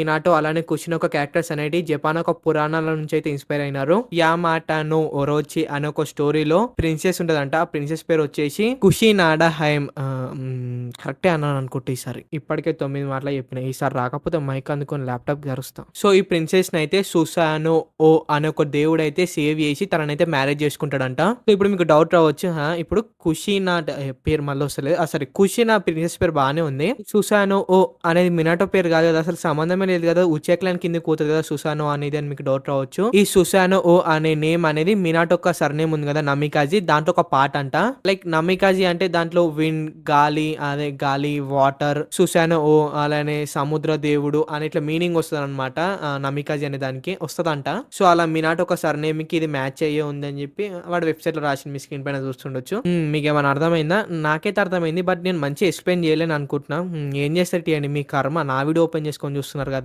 Minato అలానే కుషినోక characters అనేటివి Japan ఒక పురాణాల నుంచి అయితే ఇన్స్పైర్ అయినారు. యామాటా నో ఒరోచి అనే ఒక స్టోరీలో ప్రిన్సెస్ ఉంటదంట. ఆ ప్రిన్సెస్ పేరు వచ్చేసి కుషినాడా హైమ్. కరెక్టే అన్నాను అనుకుంటే ఈసారి. ఇప్పటికే 9 మాటలు చెప్పిన. ఈసారి రాకపోతే మైక్ అందుకొని ల్యాప్టాప్ జరుస్తా. సో ఈ ప్రిన్సెస్ నైతే సుసానో ఓ అనే ఒక దేవుడు అయితే సేవ్ చేసి తననైతే మ్యారేజ్ చేసుకుంటాడంట. సో ఇప్పుడు మీకు డౌట్ రావచ్చు, ఇప్పుడు కుషినా పేరు మళ్ళీ వస్తలేదు. సరే, కుషినా ప్రిన్సెస్ పేరు బాగానే ఉంది. సుసానో ఓ అనేది మినాటో పేరు కాదు కదా, అసలు సంబంధమే లేదు కదా, ఉచెక్లాన్ కింద కూతుంది కదా సుసానో అనేది అని మీకు డౌట్ రావచ్చు. ఈ సుసానో ఓ అనే నేమ్ అనేది మినాటో ఒక సర్నేమ్ ఉంది కదా నమికాజీ, దాంట్లో ఒక పార్ట్ అంట. లైక్ నమికాజీ అంటే దాంట్లో విండ్ గాలి, అదే గాలి వాటర్, సుసానో ఓ అలానే సముద్ర దేవుడు అని ఇట్లా మీనింగ్ వస్తుంది అనమాట. నమికాజీ అనే దానికి వస్తుందంట. సో అలా మినాటో ఒక సర్నేమ్ కి ఇది మ్యాచ్ అయ్యే ఉంది అని చెప్పి వాడు వెబ్సైట్ లో రాసింది, మీ స్క్రీన్ పైన చూస్తుండొచ్చు. మీకు ఏమైనా అర్థమైందా? నాకైతే అర్థమైంది, బట్ నేను మంచి ఎక్స్ప్లెయిన్ చేయలేను అనుకుంటున్నా. ఏం చేస్తారు టీ అండి, మీ కర్మ. నా వీడియో ఓపెన్ చేసుకొని చూస్తున్నారు కదా.